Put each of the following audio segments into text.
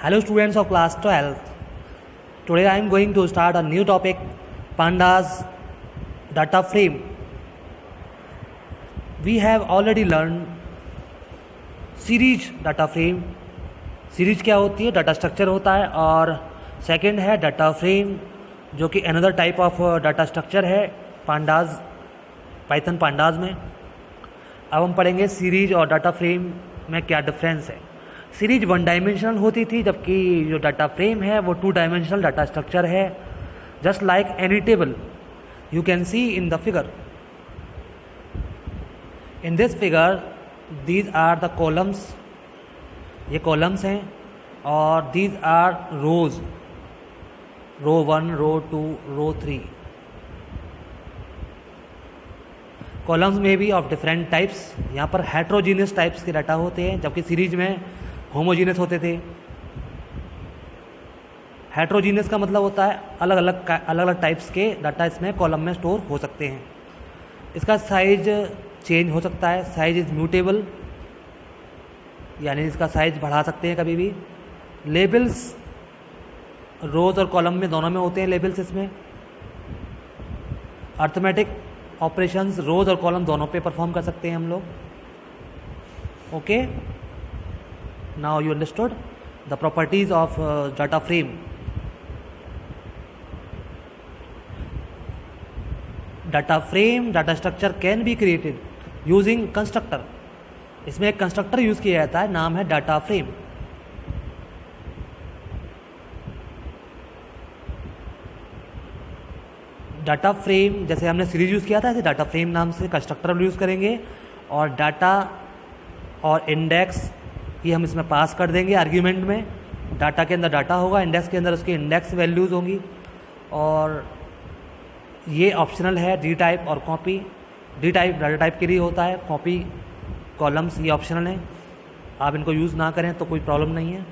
Hello students of class 12. Today I am going to start a new topic, Pandas data frame. We have already learned series data frame. Series क्या होती है? Data structure होता है. और second है data frame, जो कि another type of data structure है पांडाज, पाइथन पांडाज में. अब हम पढ़ेंगे सीरीज और डाटा फ्रेम में क्या डिफरेंस है. सीरीज वन डायमेंशनल होती थी, जबकि जो डाटा फ्रेम है वो टू डायमेंशनल डाटा स्ट्रक्चर है. Just like any table you can see in the figure. In this figure these are the columns, ये कॉलम्स हैं, और these are rows, row 1, row 2, row 3. Columns में भी of different types. यहाँ पर heterogeneous types के data होते हैं, जबकि सीरीज में होमोजीनियस होते थे. हेट्रोजीनियस का मतलब होता है अलग अलग टाइप्स के डाटा इसमें कॉलम में स्टोर हो सकते हैं. इसका साइज चेंज हो सकता है. साइज इज़ म्यूटेबल, यानी इसका साइज बढ़ा सकते हैं कभी भी. लेबल्स रोज और कॉलम में दोनों में होते हैं लेबल्स इसमें. अर्थमेटिक ऑपरेशंस रोज और कॉलम दोनों पे परफॉर्म कर सकते हैं हम लोग. Okay, now you understood the properties of data frame. Data frame, data structure can be created using constructor. इसमें एक कंस्ट्रक्टर यूज किया जाता है, नाम है डाटा फ्रेम. डाटा फ्रेम जैसे हमने सीरीज यूज किया था, ऐसे डाटा फ्रेम नाम से कंस्ट्रक्टर यूज करेंगे. और डाटा और इंडेक्स ये हम इसमें पास कर देंगे आर्ग्यूमेंट में. डाटा के अंदर डाटा होगा, इंडेक्स के अंदर उसकी इंडेक्स वैल्यूज होंगी. और ये ऑप्शनल है. डी टाइप और copy. D type data type के लिए होता है, कॉपी कॉलम्स ये ऑप्शनल है. आप इनको यूज़ ना करें तो कोई प्रॉब्लम नहीं है.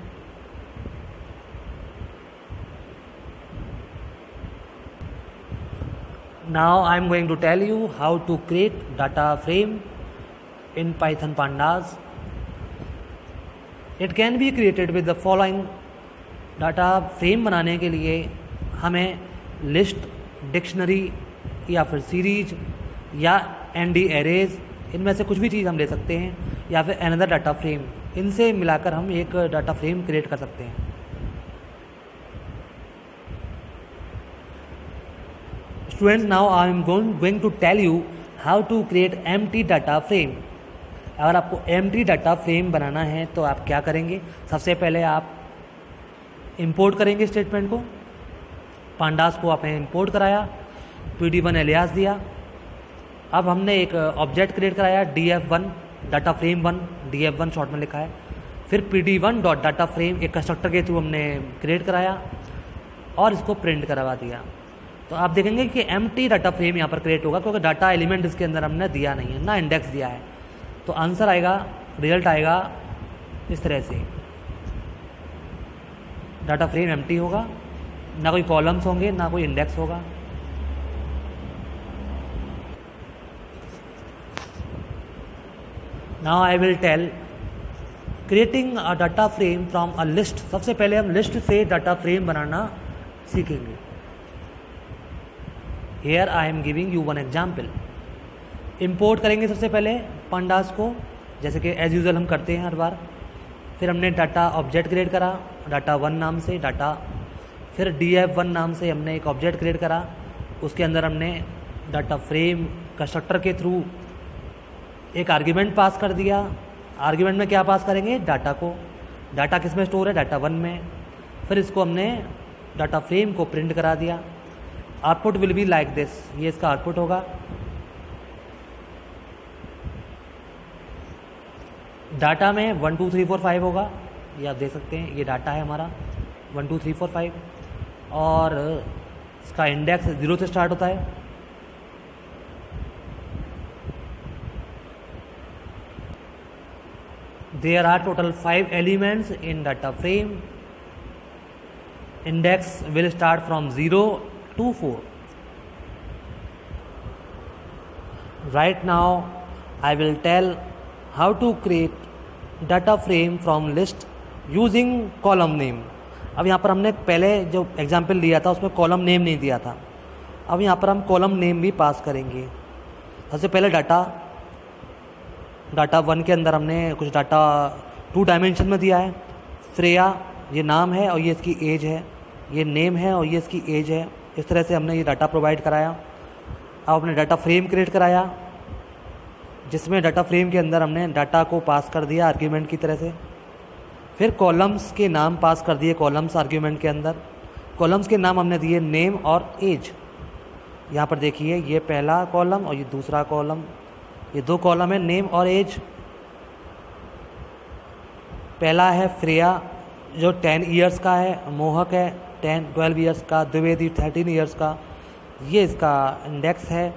Now I am going to tell you how to create data frame in Python pandas. It can be created with the following. Data frame बनाने के लिए हमें लिस्ट, डिक्शनरी या फिर सीरीज या एनडी एरेज, इनमें से कुछ भी चीज़ हम ले सकते हैं, या फिर अनदर डाटा फ्रेम. इनसे मिलाकर हम एक डाटा फ्रेम क्रिएट कर सकते हैं. Students, now I am going to tell you how to create empty data frame. अगर आपको एम्प्टी डाटा फ्रेम बनाना है तो आप क्या करेंगे? सबसे पहले आप इंपोर्ट करेंगे स्टेटमेंट को. पांडास को आपने इंपोर्ट कराया, pd1 एलियास दिया. अब हमने एक ऑब्जेक्ट क्रिएट कराया df1 data frame 1, df1 short में लिखा है. फिर pd1 डॉट डाटा फ्रेम एक कंस्ट्रक्टर के थ्रू हमने क्रिएट कराया और इसको प्रिंट करवा दिया. तो आप देखेंगे कि एम्प्टी डाटा फ्रेम यहाँ पर क्रिएट होगा, क्योंकि डाटा एलिमेंट इसके अंदर हमने दिया नहीं है, ना इंडेक्स दिया है. तो आंसर आएगा, रिजल्ट आएगा इस तरह से. डाटा फ्रेम एम्प्टी होगा, ना कोई कॉलम्स होंगे, ना कोई इंडेक्स होगा. Now I will tell creating a data frame from a list. सबसे पहले हम लिस्ट से डाटा फ्रेम बनाना सीखेंगे. Here I am giving you one example. Import करेंगे सबसे पहले पांडास को, जैसे कि एज यूजुअल हम करते हैं हर बार. फिर हमने डाटा ऑब्जेक्ट क्रिएट करा data1 नाम से डाटा. फिर df1 नाम से हमने एक ऑब्जेक्ट क्रिएट करा, उसके अंदर हमने डाटा फ्रेम कंस्ट्रक्टर के थ्रू एक आर्ग्यूमेंट पास कर दिया. आर्ग्यूमेंट में क्या पास करेंगे? डाटा को. डाटा किस में स्टोर है? data1 में. फिर इसको हमने डाटा फ्रेम को प्रिंट करा दिया. Output will be like this. ये इसका आउटपुट होगा. डाटा में 1 2 3 4 5 होगा, ये आप देख सकते हैं. ये डाटा है हमारा 1 2 3 4 5, और इसका इंडेक्स 0 से स्टार्ट होता है. There are total 5 elements in data frame. Index will start from 0 to 4. Right now I will tell how to create data frame from list using column name. अब यहाँ पर हमने पहले जो एग्जाम्पल दिया था उसमें कॉलम नेम नहीं दिया था, अब यहाँ पर हम कॉलम नेम भी पास करेंगे। सबसे पहले डाटा 1 के अंदर हमने कुछ डाटा 2 डायमेंशन में दिया है। श्रेया ये नाम है और ये इसकी एज है, ये नेम है और ये इसकी एज है। इस तरह से हमने ये डाटा प्रोवाइड कराया। अब हमने डाटा फ्रेम क्रिएट कराया, जिसमें डाटा फ्रेम के अंदर हमने डाटा को पास कर दिया आर्ग्यूमेंट की तरह से। फिर कॉलम्स के नाम पास कर दिए कॉलम्स आर्ग्यूमेंट के अंदर। कॉलम्स के नाम हमने दिए नेम और एज। यहाँ पर देखिए ये पहला कॉलम और ये दूसरा कॉलम, ये 2 कॉलम है नेम और एज। पहला है श्रेया जो 10 ईयर्स का है, मोहक है 12 ईयर्स का, द्विवेदी 13 ईयर्स का, ये इसका इंडेक्स है।